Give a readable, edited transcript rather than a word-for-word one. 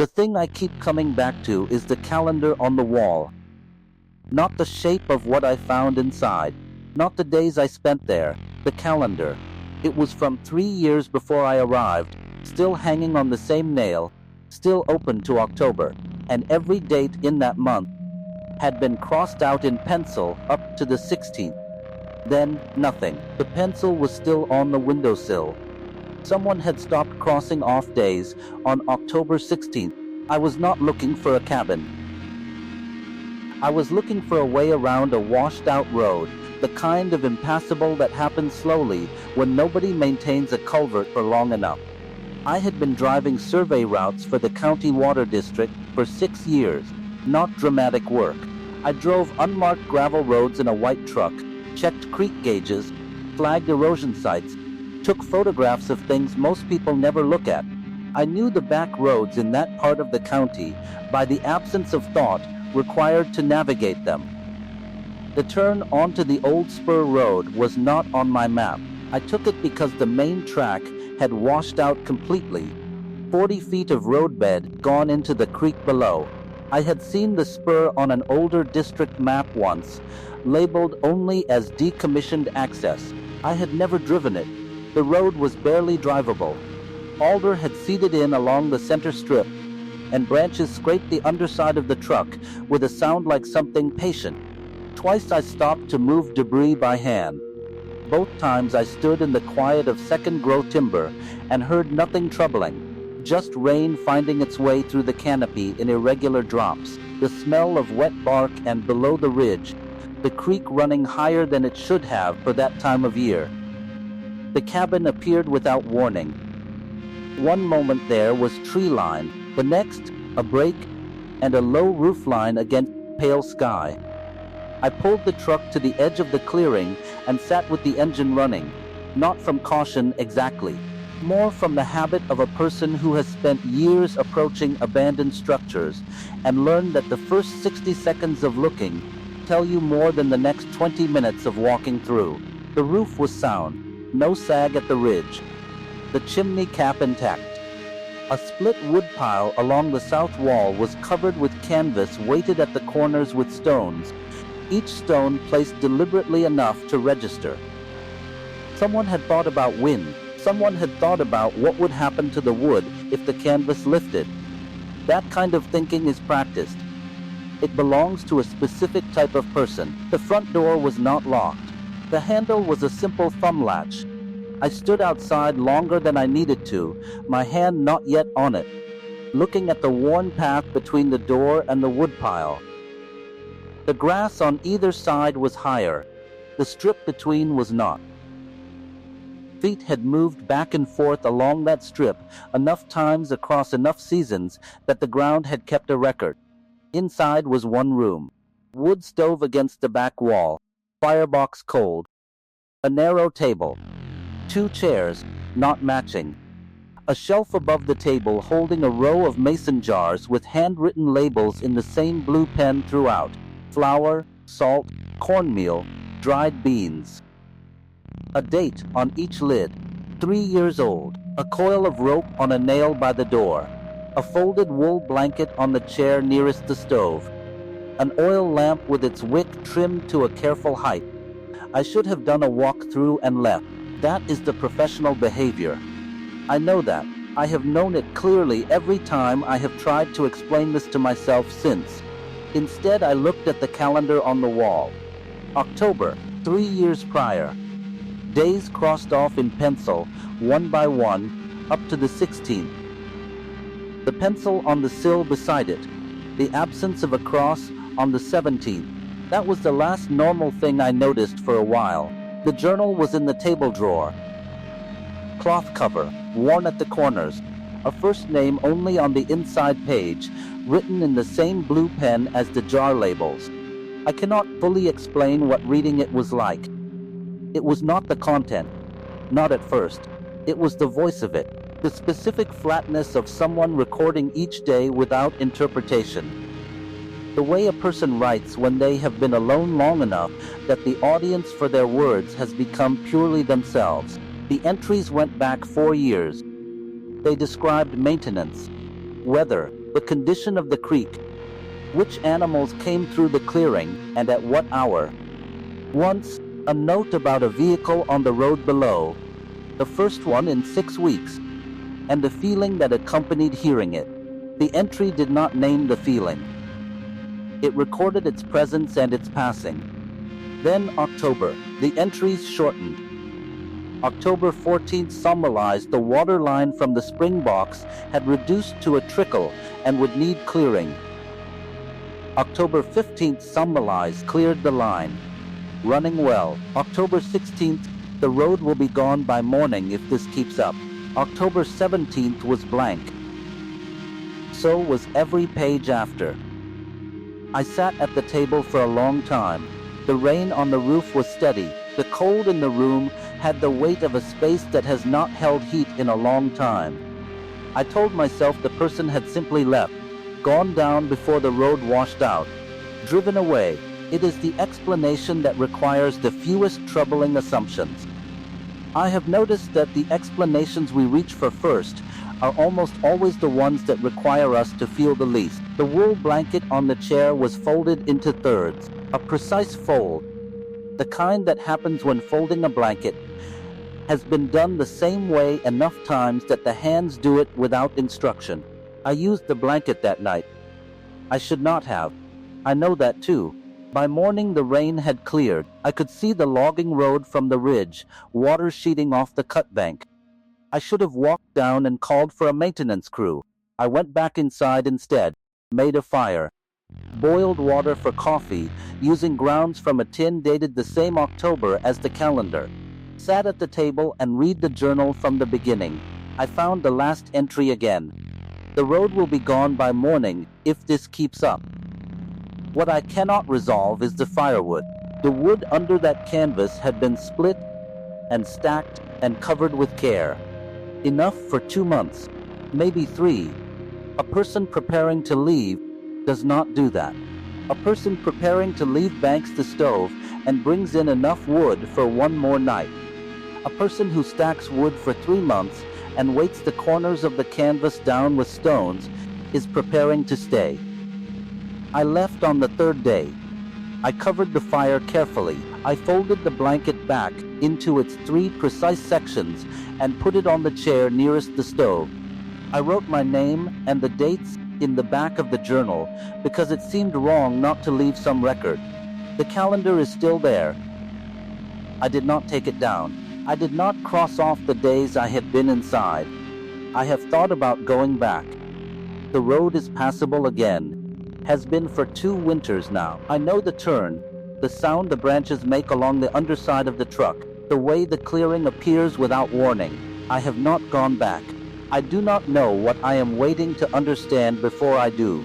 The thing I keep coming back to is the calendar on the wall. Not the shape of what I found inside, not the days I spent there, the calendar. It was from 3 years before I arrived, still hanging on the same nail, still open to October, and every date in that month had been crossed out in pencil up to the 16th. Then, nothing. The pencil was still on the windowsill. Someone had stopped crossing off days on October 16th. I was not looking for a cabin. I was looking for a way around a washed-out road, the kind of impassable that happens slowly when nobody maintains a culvert for long enough. I had been driving survey routes for the county water district for 6 years, not dramatic work. I drove unmarked gravel roads in a white truck, checked creek gauges, flagged erosion sites, took photographs of things most people never look at. I knew the back roads in that part of the county by the absence of thought required to navigate them. The turn onto the old spur road was not on my map. I took it because the main track had washed out completely. 40 feet of roadbed gone into the creek below. I had seen the spur on an older district map once, labeled only as decommissioned access. I had never driven it. The road was barely drivable. Alder had seeded in along the center strip, and branches scraped the underside of the truck with a sound like something patient. Twice I stopped to move debris by hand. Both times I stood in the quiet of second-growth timber and heard nothing troubling. Just rain finding its way through the canopy in irregular drops, the smell of wet bark, and below the ridge, the creek running higher than it should have for that time of year. The cabin appeared without warning. One moment there was tree line, the next a break and a low roof line against pale sky. I pulled the truck to the edge of the clearing and sat with the engine running, not from caution exactly, more from the habit of a person who has spent years approaching abandoned structures and learned that the first 60 seconds of looking tell you more than the next 20 minutes of walking through. The roof was sound, no sag at the ridge, the chimney cap intact. A split wood pile along the south wall was covered with canvas weighted at the corners with stones, each stone placed deliberately enough to register. Someone had thought about wind. Someone had thought about what would happen to the wood if the canvas lifted. That kind of thinking is practiced. It belongs to a specific type of person. The front door was not locked. The handle was a simple thumb latch. I stood outside longer than I needed to, my hand not yet on it, looking at the worn path between the door and the woodpile. The grass on either side was higher. The strip between was not. Feet had moved back and forth along that strip enough times across enough seasons that the ground had kept a record. Inside was one room. Wood stove against the back wall, firebox cold, a narrow table, 2 chairs, not matching, a shelf above the table holding a row of mason jars with handwritten labels in the same blue pen throughout: flour, salt, cornmeal, dried beans. A date on each lid, 3 years old, a coil of rope on a nail by the door, a folded wool blanket on the chair nearest the stove, an oil lamp with its wick trimmed to a careful height. I should have done a walk through and left. That is the professional behavior. I know that. I have known it clearly every time I have tried to explain this to myself since. Instead, I looked at the calendar on the wall. October, 3 years prior. Days crossed off in pencil, one by one, up to the 16th. The pencil on the sill beside it, the absence of a cross on the 17th. That was the last normal thing I noticed for a while. The journal was in the table drawer. Cloth cover, worn at the corners, a first name only on the inside page, written in the same blue pen as the jar labels. I cannot fully explain what reading it was like. It was not the content, not at first. It was the voice of it, the specific flatness of someone recording each day without interpretation. The way a person writes when they have been alone long enough that the audience for their words has become purely themselves. The entries went back 4 years. They described maintenance, weather, the condition of the creek, which animals came through the clearing and at what hour. Once, a note about a vehicle on the road below, the first one in 6 weeks, and the feeling that accompanied hearing it. The entry did not name the feeling. It recorded its presence and its passing. Then October, the entries shortened. October 14th summarized the water line from the spring box had reduced to a trickle and would need clearing. October 15th summarized cleared the line. Running well. October 16th, the road will be gone by morning if this keeps up. October 17th was blank. So was every page after. I sat at the table for a long time. The rain on the roof was steady. The cold in the room had the weight of a space that has not held heat in a long time. I told myself the person had simply left, gone down before the road washed out, driven away. It is the explanation that requires the fewest troubling assumptions. I have noticed that the explanations we reach for first are almost always the ones that require us to feel the least. The wool blanket on the chair was folded into thirds, a precise fold. The kind that happens when folding a blanket has been done the same way enough times that the hands do it without instruction. I used the blanket that night. I should not have. I know that too. By morning the rain had cleared. I could see the logging road from the ridge, water sheeting off the cut bank. I should have walked down and called for a maintenance crew. I went back inside instead, made a fire, boiled water for coffee, using grounds from a tin dated the same October as the calendar. Sat at the table and read the journal from the beginning. I found the last entry again. The road will be gone by morning if this keeps up. What I cannot resolve is the firewood. The wood under that canvas had been split and stacked and covered with care. Enough for 2 months, maybe 3. A person preparing to leave does not do that. A person preparing to leave banks the stove and brings in enough wood for 1 more night. A person who stacks wood for 3 months and weights the corners of the canvas down with stones is preparing to stay. I left on the 3rd day. I covered the fire carefully. I folded the blanket back into its 3 precise sections and put it on the chair nearest the stove. I wrote my name and the dates in the back of the journal because it seemed wrong not to leave some record. The calendar is still there. I did not take it down. I did not cross off the days I had been inside. I have thought about going back. The road is passable again. Has been for 2 winters now. I know the turn, the sound the branches make along the underside of the truck, the way the clearing appears without warning. I have not gone back. I do not know what I am waiting to understand before I do.